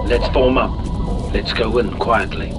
Let's form up. Let's go in quietly.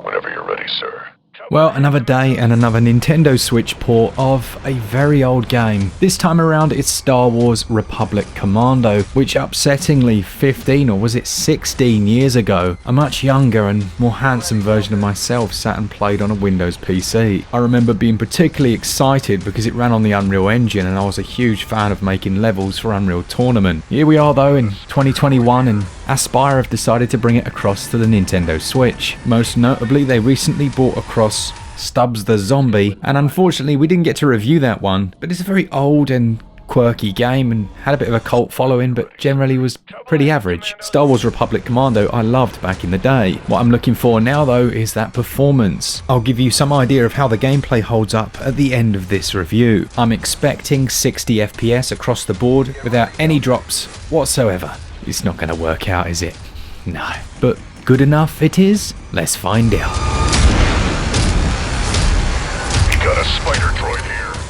Whenever you're ready, sir. Well, another day and another Nintendo Switch port of a very old game. This time around it's Star Wars Republic Commando, which upsettingly 15 or was it 16 years ago, a much younger and more handsome version of myself sat and played on a Windows PC. I remember being particularly excited because it ran on the Unreal Engine and I was a huge fan of making levels for Unreal Tournament. Here we are though in 2021 and Aspyr have decided to bring it across to the Nintendo Switch. Most notably, they recently brought across Stubbs the Zombie, and unfortunately we didn't get to review that one, but it's a very old and quirky game and had a bit of a cult following, but generally was pretty average. Star Wars Republic Commando I loved back in the day. What I'm looking for now though is that performance. I'll give you some idea of how the gameplay holds up at the end of this review. I'm expecting 60 FPS across the board without any drops whatsoever. It's not going to work out, is it? No. But good enough it is? Let's find out. Got a spider droid here.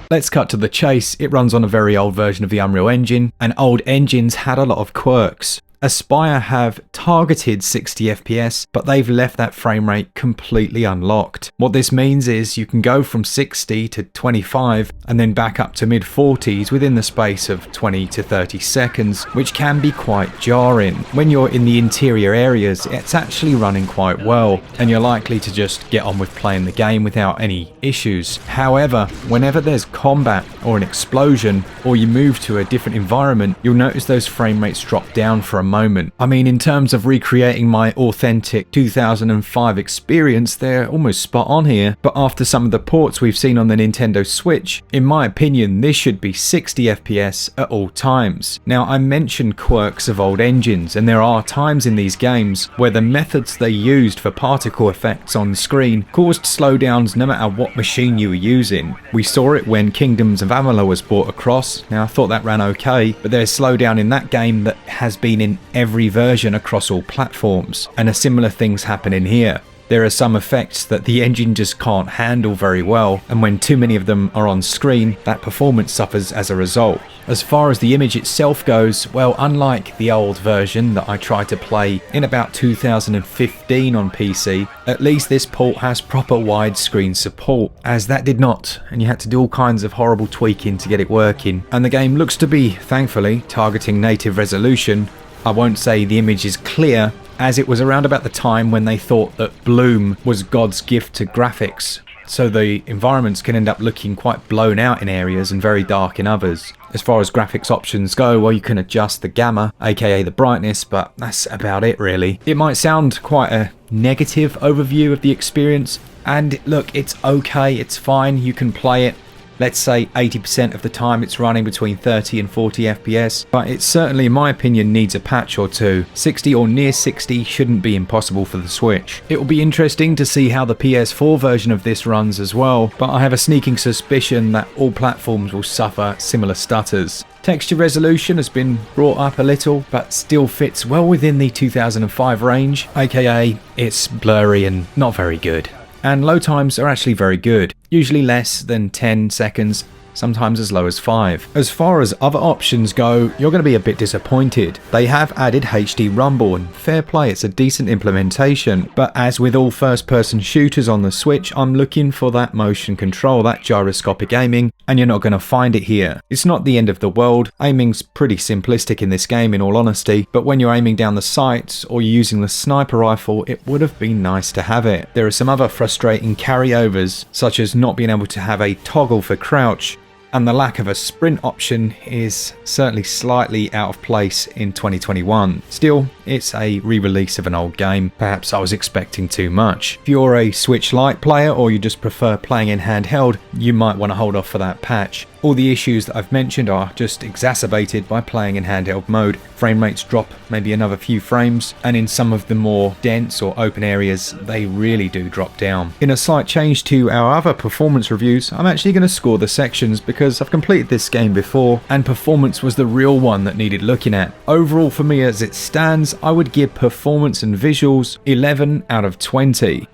Let's cut to the chase. It runs on a very old version of the Unreal Engine, and old engines had a lot of quirks. Aspyr have targeted 60 FPS, but they've left that frame rate completely unlocked. What this means is you can go from 60 to 25 and then back up to mid 40s within the space of 20 to 30 seconds, which can be quite jarring. When you're in the interior areas, it's actually running quite well, and you're likely to just get on with playing the game without any issues. However, whenever there's combat or an explosion, or you move to a different environment, you'll notice those frame rates drop down for a moment. I mean, in terms of recreating my authentic 2005 experience, they're almost spot on here, but after some of the ports we've seen on the Nintendo Switch, in my opinion this should be 60 FPS at all times. Now, I mentioned quirks of old engines, and there are times in these games where the methods they used for particle effects on screen caused slowdowns no matter what machine you were using. We saw it when Kingdoms of Amalur was brought across. Now, I thought that ran okay, but there's slowdown in that game that has been in every version across all platforms, and a similar thing's happening here. There are some effects that the engine just can't handle very well, and when too many of them are on screen, that performance suffers as a result. As far as the image itself goes, well, unlike the old version that I tried to play in about 2015 on PC, at least this port has proper widescreen support, as that did not, and you had to do all kinds of horrible tweaking to get it working. And the game looks to be, thankfully, targeting native resolution. I won't say the image is clear, as it was around about the time when they thought that bloom was God's gift to graphics, so the environments can end up looking quite blown out in areas and very dark in others. As far as graphics options go, well, you can adjust the gamma, aka the brightness, but that's about it really. It might sound quite a negative overview of the experience, and look, it's okay, it's fine, you can play it. Let's say 80% of the time it's running between 30 and 40 FPS, but it certainly, in my opinion, needs a patch or two. 60 or near 60 shouldn't be impossible for the Switch. It will be interesting to see how the PS4 version of this runs as well, but I have a sneaking suspicion that all platforms will suffer similar stutters. Texture resolution has been brought up a little, but still fits well within the 2005 range, aka it's blurry and not very good. And load times are actually very good, usually less than 10 seconds, sometimes as low as 5. As far as other options go, you're going to be a bit disappointed. They have added HD rumble, and fair play, it's a decent implementation, but as with all first-person shooters on the Switch, I'm looking for that motion control, that gyroscopic aiming, and you're not going to find it here. It's not the end of the world. Aiming's pretty simplistic in this game, in all honesty, but when you're aiming down the sights or you're using the sniper rifle, it would have been nice to have it. There are some other frustrating carryovers, such as not being able to have a toggle for crouch, and the lack of a sprint option is certainly slightly out of place in 2021. Still, it's a re-release of an old game. Perhaps I was expecting too much. If you're a Switch Lite player or you just prefer playing in handheld, you might want to hold off for that patch. All the issues that I've mentioned are just exacerbated by playing in handheld mode. Frame rates drop maybe another few frames, and in some of the more dense or open areas, they really do drop down. In a slight change to our other performance reviews, I'm actually going to score the sections because I've completed this game before, and performance was the real one that needed looking at. Overall, for me as it stands, I would give performance and visuals 11 out of 20.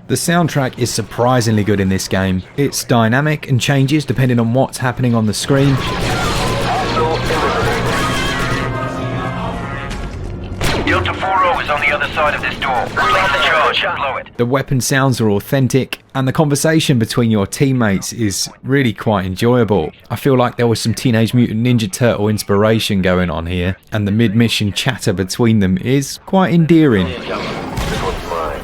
The soundtrack is surprisingly good in this game. It's dynamic and changes depending on what's happening on the screen. Hostile the other side of this door. Place the charge. Blow it. The weapon sounds are authentic, and the conversation between your teammates is really quite enjoyable. I feel like there was some Teenage Mutant Ninja Turtle inspiration going on here, and the mid-mission chatter between them is quite endearing. This one's mine.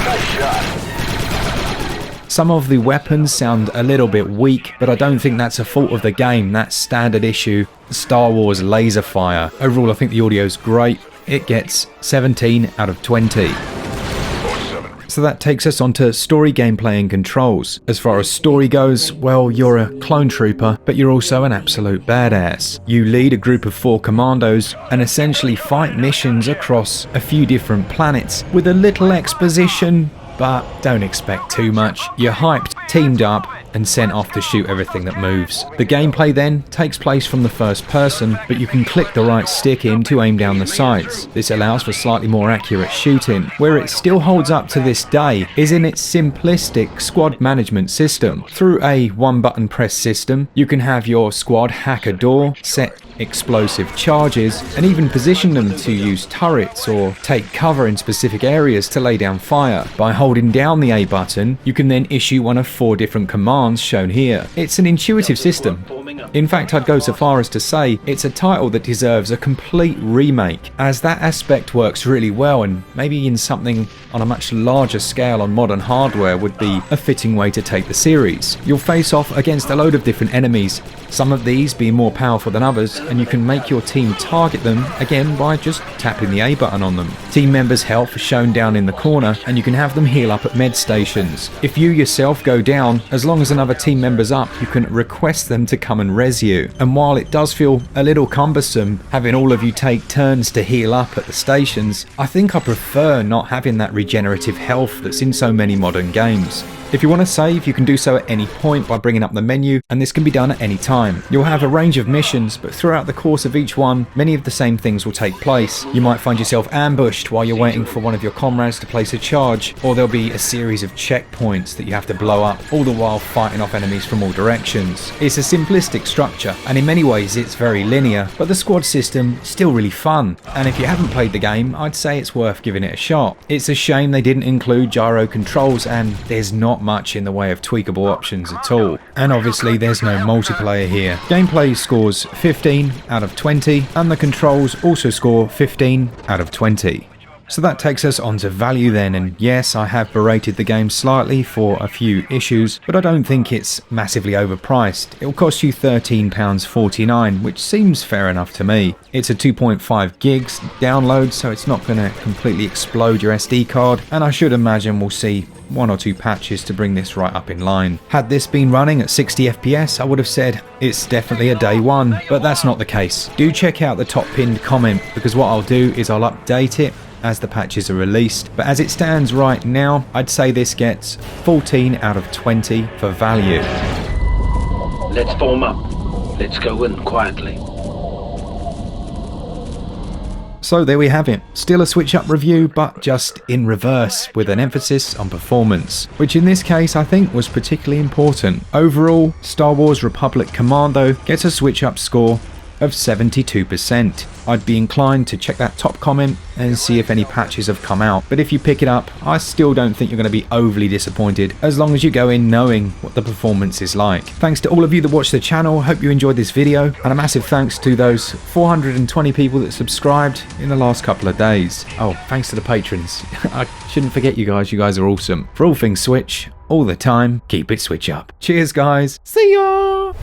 Nice shot. Some of the weapons sound a little bit weak, but I don't think that's a fault of the game. That's standard issue Star Wars laser fire. Overall, I think the audio's great. It gets 17 out of 20. So that takes us on to story gameplay and controls. As far as story goes, well, you're a clone trooper, but you're also an absolute badass. You lead a group of 4 commandos and essentially fight missions across a few different planets with a little exposition, but don't expect too much. You're hyped, teamed up, and sent off to shoot everything that moves. The gameplay then takes place from the first person, but you can click the right stick in to aim down the sights. This allows for slightly more accurate shooting. Where it still holds up to this day is in its simplistic squad management system. Through a one-button press system, you can have your squad hack a door, set explosive charges, and even position them to use turrets or take cover in specific areas to lay down fire. By holding down the A button, you can then issue one of 4 different commands shown here. It's an intuitive system. In fact, I'd go so far as to say it's a title that deserves a complete remake, as that aspect works really well, and maybe in something on a much larger scale on modern hardware would be a fitting way to take the series. You'll face off against a load of different enemies, some of these being more powerful than others, and you can make your team target them again by just tapping the A button on them. Team members' health is shown down in the corner, and you can have them heal up at med stations. If you yourself go down, as long as another team member's up, you can request them to come and res you. And while it does feel a little cumbersome having all of you take turns to heal up at the stations, I think I prefer not having that regenerative health that's in so many modern games. If you want to save, you can do so at any point by bringing up the menu, and this can be done at any time. You'll have a range of missions, but throughout the course of each one, many of the same things will take place. You might find yourself ambushed while you're waiting for one of your comrades to place a charge, or there'll be a series of checkpoints that you have to blow up, all the while fighting off enemies from all directions. It's a simplistic structure, and in many ways it's very linear, but the squad system is still really fun, and if you haven't played the game, I'd say it's worth giving it a shot. It's a shame they didn't include gyro controls, and there's not much in the way of tweakable options at all. And obviously there's no multiplayer here. Gameplay scores 15 out of 20, and the controls also score 15 out of 20. So that takes us on to value then, and yes, I have berated the game slightly for a few issues, but I don't think it's massively overpriced. It will cost you £13.49, which seems fair enough to me. It's a 2.5 gigs download, so it's not going to completely explode your SD card, and I should imagine we'll see 1 or 2 patches to bring this right up in line. Had this been running at 60 FPS, I would have said it's definitely a day one, but that's not the case. Do check out the top pinned comment, because what I'll do is I'll update it as the patches are released, but as it stands right now, I'd say this gets 14 out of 20 for value. Let's form up. Let's go in quietly. So there we have it. Still a SwitchUp review, but just in reverse, with an emphasis on performance, which in this case I think was particularly important. Overall, Star Wars Republic Commando gets a SwitchUp score of 72%. I'd be inclined to check that top comment and see if any patches have come out, but if you pick it up, I still don't think you're going to be overly disappointed, as long as you go in knowing what the performance is like. Thanks to all of you that watched the channel, hope you enjoyed this video, and a massive thanks to those 420 people that subscribed in the last couple of days. Oh, thanks to the patrons. I shouldn't forget you guys are awesome. For all things Switch, all the time, keep it Switch up. Cheers guys, see ya!